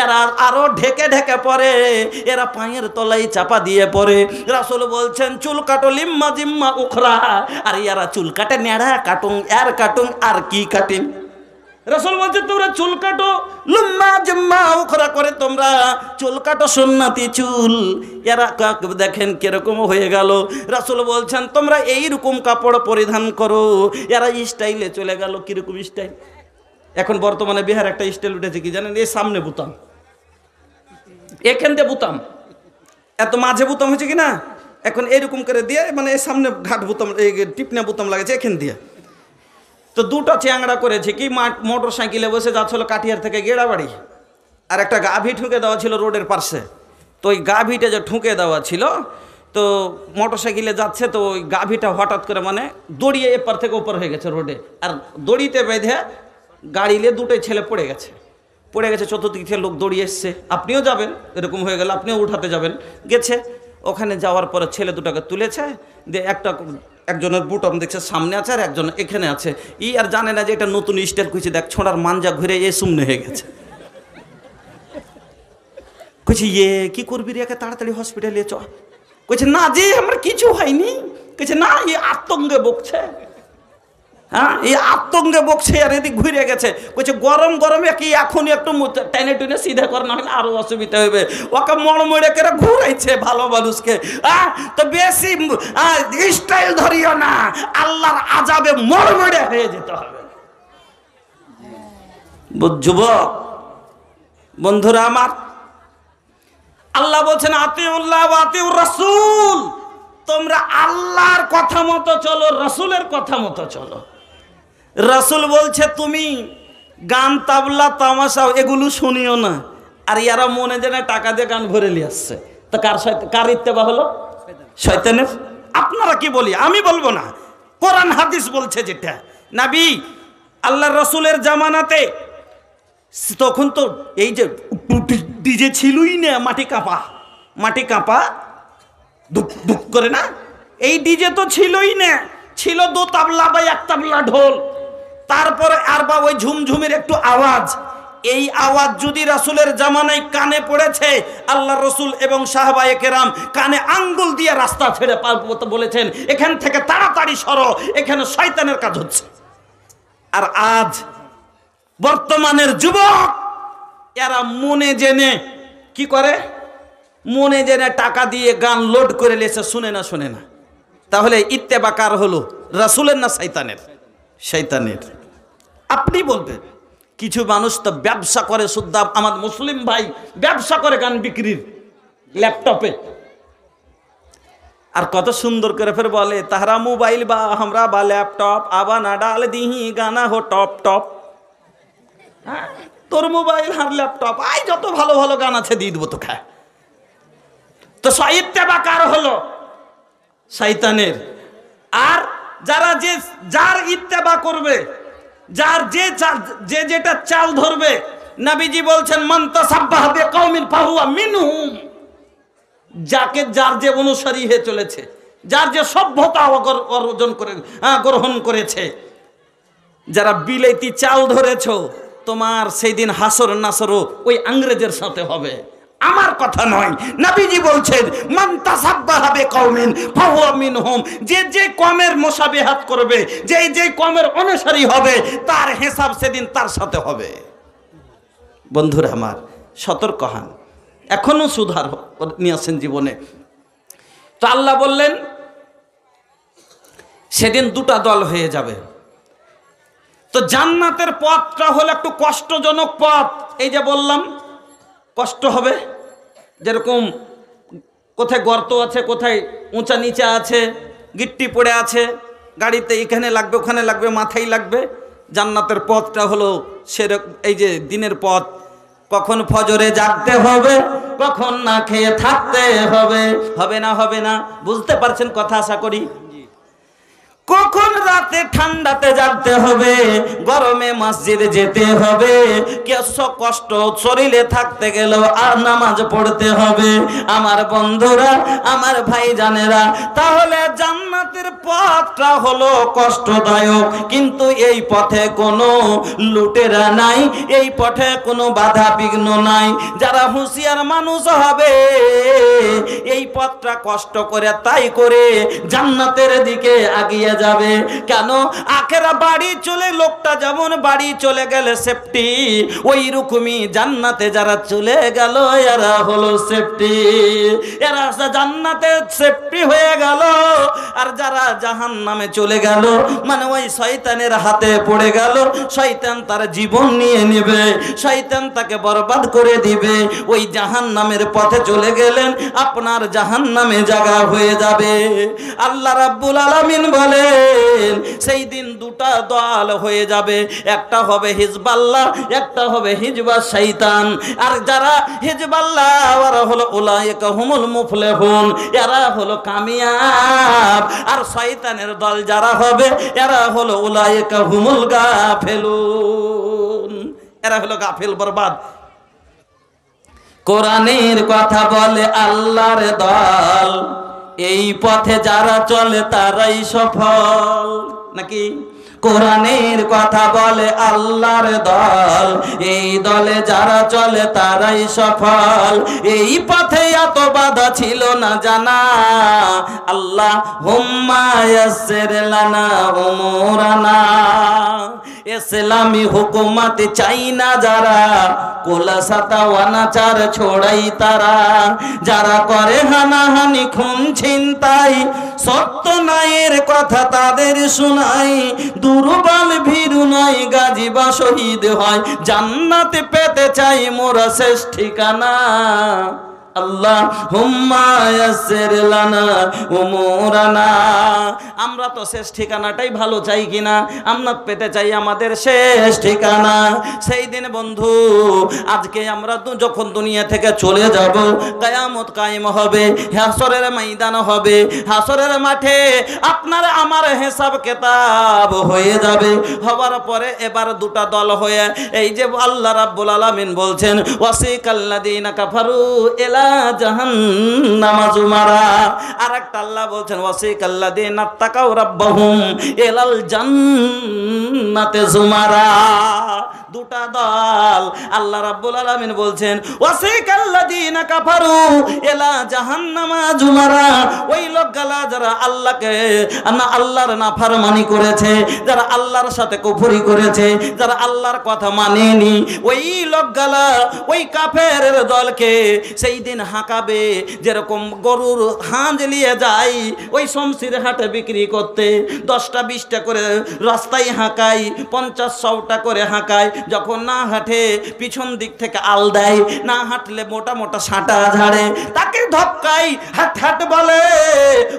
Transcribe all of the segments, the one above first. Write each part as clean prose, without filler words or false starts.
এরা আরো ঢেকে ঢেকে পড়ে, এরা পায়ের তলায় চাপা দিয়ে পড়ে। রাসূল বলছেন চুল কাটো লিম্মা জিম্মা উখরা, আর এরা চুল কাটে নেড়া কাটুং আর কাটুং আর কি কাটিন। রাসূল বলছেন তোমরা চুল কাটো লুম্মা জিম্মা উখরা করে, তোমরা চুল কাটো সুন্নতি চুল। এরা দেখেন কিরকম হয়ে গেল। রাসূল বলছেন তোমরা এইরকম কাপড় পরিধান করো। এরা স্টাইলে চলে গেল। কিরকম স্টাইল? এখন বর্তমানে বিহার একটা স্টাইল উঠেছে কি জানেন, এই সামনে বুতাম, এখান দিয়ে বুতাম, এত মাঝে বুতাম হয়েছে কিনা, এখন এরকম করে দিয়ে মানে এই সামনে ঘাট বুতাম, এই টিপনা বুতাম লাগেছে এখান দিয়ে। তো দুটো চ্যাংড়া করেছে কি, মোটর সাইকেলে বসে যাচ্ছিল কাঠিয়ার থেকে গেড়াবাড়ি, আর একটা গাভী ঠুকে দেওয়া ছিল রোডের পাশে। তো ওই গাভীটা যে ঠুকে দেওয়া ছিল, তো মোটর সাইকেলে যাচ্ছে, তো ওই গাভীটা হঠাৎ করে মানে দড়িয়ে এপার থেকে ওপর হয়ে গেছে রোডে, আর দড়িতে বেঁধে গাড়িলে দুটোই ছেলে পড়ে গেছে। চতুর্দিক থেকে লোক দৌড়িয়ে এসছে, আপনিও যাবেন, এরকম হয়ে গেল, আপনিও উঠাতে যাবেন। গেছে, ওখানে যাওয়ার পরে ছেলে দুটাকে তুলেছে, দিয়ে একজনের বুটম দেখছে সামনে আছে, আর একজন এখানে আছে। আর জানে না যে এটা নতুন স্টাইল। কইছে দেখ ছোঁড়ার মাঞ্জা ঘুরে শূন্য হয়ে গেছে। কইছে কি করবি রে, একে তাড়াতাড়ি হসপিটালে চ। কইছে না জি আমার কিছু হয়নি। কইছে না আতঙ্কে বকছে। হ্যাঁ, এই আতঙ্কে বকছে, আর এদিক ঘুরে গেছে। কইছে গরমে কি এখনই একটু টেনে টুনে সিধা করে, না হলে আরো অসুবিধা হবে। ওকে মড়মড়ে করে ঘুরাইছে ভালো মানুষকে। তো বেশি স্টাইল ধরিও না, আল্লাহর আযাবে মড়মড়ে হয়ে যেতে হবে। যুবক বন্ধুরা আমার, আল্লাহ বলছেন আতিউল্লাহ ওয়া আতিউর রাসূল, তোমরা আল্লাহর কথা মতো চলো, রাসূলের কথা মতো চলো। রাসূল বলছে তুমি গান তাবলা তামাশা এগুলো শুনিও না। আর ইয়ারা মনে জানে টাকা দিয়ে গান ভরে নিয়ে আসছে। তো কার ইত্তেবা হলো? শয়তানের। আপনারা কি বলি, আমি বলবো না, কোরআন হাদিস বলছে যেটা। নবী আল্লাহর রাসূলের জামানাতে তখন তো এই যে ডিজে ছিলই না, মাটি কাঁপা দুক দুক করে না, এই ডিজে তো ছিলই না। ছিল দু তাবলা বা এক তাবলা ঢোল, তারপরে আর বা ওই ঝুমঝুমের একটু আওয়াজ। এই আওয়াজ যদি রাসূলের জামানায় কানে পড়েছে, আল্লাহ রসুল এবং সাহাবায়ে কেরাম কানে আঙ্গুল দিয়ে রাস্তা ছেড়ে বলেছেন এখান থেকে তাড়াতাড়ি সরো, এখানে শয়তানের কাজ হচ্ছে। আর আজ বর্তমানের যুবক এরা মনে জেনে কি করে, মনে জেনে টাকা দিয়ে গান লোড করে লেছে, শুনে না। তাহলে ইত্তেবা কার হলো, রাসূলের না শয়তানের? শয়তানের। আপনি বলবেন কিছু মানুষ তো ব্যবসা করে, শুদ্ধ আমার মুসলিম ভাই ব্যবসা করে গান বিক্রির ল্যাপটপে। আর কত সুন্দর করে ফের বলে তাহারা মোবাইল বা আমরা বা ল্যাপটপ আবা না ডাল দিহি গানা হো টপ টপ। তোর মোবাইল আর ল্যাপটপ আই যত ভালো ভালো গান আছে দিয়ে দেবো তো খায়। তো ইত্তেবা কার হলো? শয়তানের। আর যারা যার ইত্তেবা করবে, যার যে যেটা চাল ধরবে, নবীজি বলছেন মান তাসাব্বাহা বিকওমিন ফাহুয়া মিনহুম, যাকে যার যে অনুসারী হয়ে চলেছে, যার যে সভ্যতা অর্জন করে গ্রহণ করেছে, যারা বিলাইতি চাল ধরেছ, তোমার সেই দিন হাসর নাসরও ওই ইংরেজের সাথে হবে। আমার কথা নয়, নবীজি বলছেন মান তাসাব্বাহা বিকওমিন ফাহুয়া মিনহুম, যে কওমের মুসাবিহাত করবে, যে কওমের অনুসারী হবে, তার হিসাব সেদিন তার সাথে হবে। বন্ধুরা আমার, সতর্ক হন, এখনো সুধার নিয়ে আসেন জীবনে। তো আল্লাহ বললেন সেদিন দুটা দল হয়ে যাবে। তো জান্নাতের পথটা হলো একটু কষ্টজনক পথ। এই যে বললাম কষ্ট হবে, যেরকম কোথায় গর্ত আছে, কোথায় উঁচা নিচা আছে, গিট্টি পড়ে আছে, গাড়িতে এখানে লাগবে ওখানে লাগবে, মাথায় লাগবে। জান্নাতের পথটা হলো সেরকম, এই যে দিনের পথ, কখন ফজরে জাগতে হবে, কখন না খেয়ে থাকতে হবে। হবে না বুঝতে পারছেন কথা আশা করি। কখন রাতে ঠান্ডাতে জাগতে হবে, গরমে মসজিদে যেতে হবে, কষ্ট শরীরে থাকতে গেলেও আর নামাজ পড়তে হবে। আমার বন্ধুরা, আমার ভাইজানেরা, তাহলে জান্নাতের পথটা হলো কষ্টদায়ক, কিন্তু এই পথে কোনো লুটেরা নাই, এই পথে কোনো বাধা বিঘ্ন নাই। যারা হুঁশিয়ার মানুষ হবে এই পথটা কষ্ট করে তাই করে জান্নাতের দিকে আগিয়ে যাবে। কেন? আখেরা বাড়ি চলে, লোকটা যেমন বাড়ি চলে গেলে সেফটি, ওই রকমই জান্নাতে যারা চলে গেল এরা হলো সেফটি, এরা জান্নাতে সেফটি হয়ে গেল। আর যারা জাহান্নামে চলে গেল মানে ওই শয়তানের হাতে পড়ে গেল, শয়তান তার জীবন নিয়ে নেবে, শয়তান তাকে বরবাদ করে দিবে। ওই জাহান্নামের পথে চলে গেলেন, আপনার জাহান্নামে জায়গা হয়ে যাবে। আল্লাহ রাব্বুল আলামিন বলেন সেই দিন দুটা দল হয়ে যাবে, একটা হবে হিজবাল্লাহ, একটা হবে হিজবাস শয়তান। আর যারা হিজবাল্লাহ ওরা হলো উলাইকা হুমুল মুফলিহুন, এরা হলো কামিয়াব। আর শয়তানের দল যারা হবে এরা হলো উলাইকা হুমুল গাফিলুন, এরা হলো গাফিল, বরবাদ। কোরআনের কথা বলে আল্লাহর দল, এই পথে যারা চলে তারাই সফল, নাকি? কোরআনের কথা বলে আল্লাহর দল, এই দলে যারা চলে তারাই সফল। এই পথে এত বাধা ছিল না জানা, আল্লাহ হুম্মা ইয়াসসির লানা উমুরানা। ইসলামী হুকুমত চাই না যারা, কোলাসাতা ওয়ানাচার ছোড়াই তারা, যারা করে হানাহানি খুন ছিনতাই, সত্য নায়ের কথা তাদের শোনাই, দুর্বল ভীরু নয় গাজী বা শহীদ হয়, জান্নাতে পেতে চাই মোরা শেষ ঠিকানা। আল্লাহ হুম্মা ইয়াসসির লানা উমুরানা। আমরা তো শেষ ঠিকানাটাই ভালো চাই কিনা? আমরা পেতে চাই আমাদের শেষ ঠিকানা। সেই দিন বন্ধু, আজকে আমরা যখন দুনিয়া থেকে চলে যাব, কিয়ামত কায়েম হবে, হাসরের ময়দান হবে, হাসরের মাঠে আপনার আমার হিসাব কিতাব হয়ে যাবে। হওয়ার পরে এবার দুটা দল হয়ে, এই যে আল্লাহ রাব্বুল আলামিন বলছেন ওয়াসিকাল্লাযীনা কাফারু ইলা জাহান্নামা যুমারা। আর একটা আল্লাহ বলছেন ওয়াসিকাল্লাযীনা তাকাউ রাব্বাহুম ইলাল জান্নাতি যুমারা। দুটা দল আল্লাহ রাব্বুল আলামিন বলছেন ওয়াসিকাল্লাযীনা কাফারু ইলা জাহান্নামা যুমারা। ওই লোকগুলা যারা আল্লাহর নাফরমানি করেছে, যারা আল্লাহর সাথে কুফরি করেছে, যারা আল্লাহর কথা মানেনি, ওই লোকগুলা ওই কাফেরের দলকে সেই দিন হাঁকাবে। যেরকম গরুর হাঁজ নিয়ে যায় ওই শমশির হাটে বিক্রি করতে, 10টা 20টা করে রাস্তায় হাঁকায়, 50-100টা করে হাঁকায়। যখন না হাঁটে পিছন দিক থেকে আল দেয়, না হাঁটলে মোটা মোটা সাঁটা ঝাড়ে, তাকে ধক্কাই হাট হাট বলে,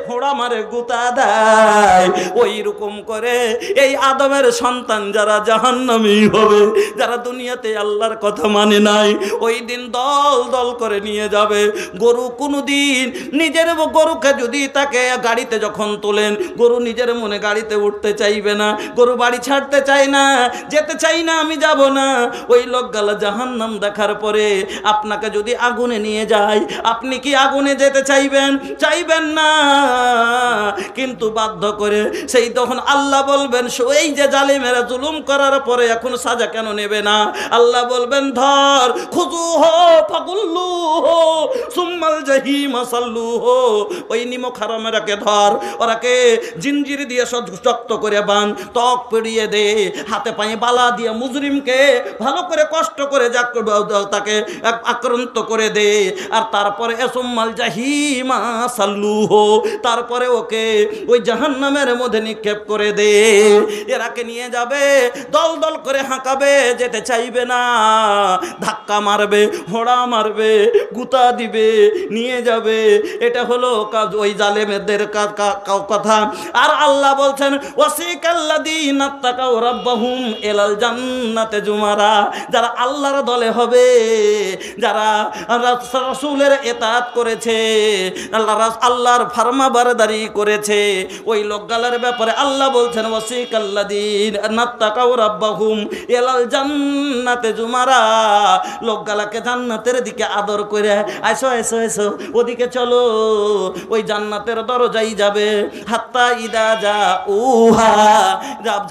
হোড়া মারে গুতা দেয়। ওই রকম করে এই আদমের সন্তান যারা জাহান্নামী হবে, যারা দুনিয়াতে আল্লাহর কথা মানে নাই, ওই দিন দল দল করে নিয়ে যাবে। গরু কোনোদিন নিজের গরুকে যদি তাকে গাড়িতে যখন তোলেন, গরু নিজের মনে গাড়িতে উঠতে চাইবে না, গরু বাড়ি ছাড়তে চায় না, যেতে চাই না, আমি যাব না। ওই লোকগুলা জাহান্নাম দেখার পরে আপনাকে যদি আগুনে নিয়ে যায়, আপনি কি আগুনে যেতে চাইবেন? চাইবেন না, কিন্তু বাধ্য করে সেই তখন আল্লাহ বলবেন, এই যে জালিমেরা জুলুম করার পরে এখন সাজা কেন নেবে না? আল্লাহ বলবেন ধর, খুযুহু ফাগুল্লুহু সুম্মাল জাহিমা সাল্লুহু। ওই নিমক হারামেরাকে ধর, ওরাকে জিনজির দিয়ে শক্ত করে বাঁধ, ত্বক পেরিয়ে দে, হাতে পায়ে বালা দিয়ে মুজরিমকে ভালো করে কষ্ট করে তাকে আক্রান্ত করে দে। আর তারপরে সুম্মাল জাহিমা সাল্লুহু, তারপরে ওকে ওই জাহান্নামের মধ্যে নিক্ষেপ করে দে। এরাকে নিয়ে যাবে, দল দল করে হাঁকাবে, যেতে চাইবে না, ধাক্কা মারবে, হোড়া মারবে, গুতা ক্ষমতা দিবে, নিয়ে যাবে। এটা হলো ওই জালেমদের কথা। আর আল্লাহ বলছেন ওয়াসিকাল্লাযীনা তাকাউ রাব্বাহুম ইলাল জান্নাতি জুমারা, যারা আল্লাহর দলে হবে, যারা রাসূলের ইতাআত করেছে, আল্লাহর ফরমাবরদারি করেছে, ওই লোকগুলোর ব্যাপারে আল্লাহ বলছেন ওয়াসিকাল্লাযীনা তাকাউ রাব্বাহুম ইলাল জান্নাতি জুমারা, লোকগুলোকে জান্নাতের দিকে আদর করে আইসো আইসো আইসো, ওদিকে চলো, ওই জান্নাতের দরজাই যাবে। হাত্তা ইদা যা উহা,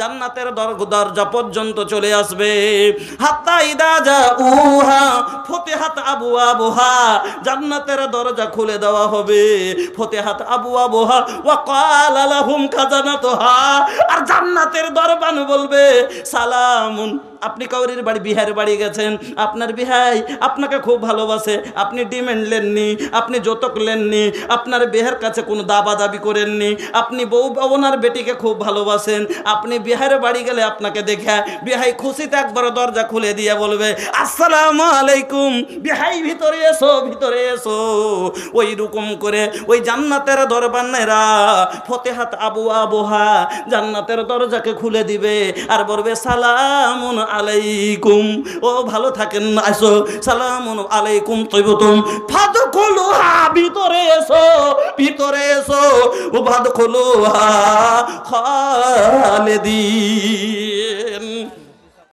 জান্নাতের দরজা পর্যন্ত চলে আসবে। হাত্তা ইদা যা উহা ফতিহাত আবওয়াবুহা, জান্নাতের দরজা খুলে দেওয়া হবে। ফতিহাত আবওয়াবুহা ওয়া ক্বালা লাহুম খাজানাতুহা, আর জান্নাতের দরবান বলবে সালামুন। আপনি কাউরির বাড়ি, বিহার বাড়ি গেছেন, আপনার বিহাই আপনাকে খুব ভালোবাসে, আপনি ডিমান্ড লেননি, আপনি যৌতুক লেননি, আপনার বিহার কাছে কোনো দাবা দাবি করেননি, আপনি বউ ওনার বেটিকে খুব ভালোবাসেন, আপনি বিহারে বাড়ি গেলে আপনাকে দেখে বিহাই খুশিতে একবার দরজা খুলে দিয়ে বলবে আসসালামু আলাইকুম, বিহাই ভিতরে এসো, ভিতরে এসো। ওই রকম করে ওই জান্নাতের দরবানেরা ফতিহাত আবওয়াবুহা, জান্নাতের দরজাকে খুলে দিবে আর বলবে সালামুন আলাইকুম, ও ভালো থাকেন, আসো, সালামুন আলাইকুম তৈবতুম ফাদখুলুহা, ভিতরে এসো, ভিতরে এসো, ফাদখুলুহা খালিদিন।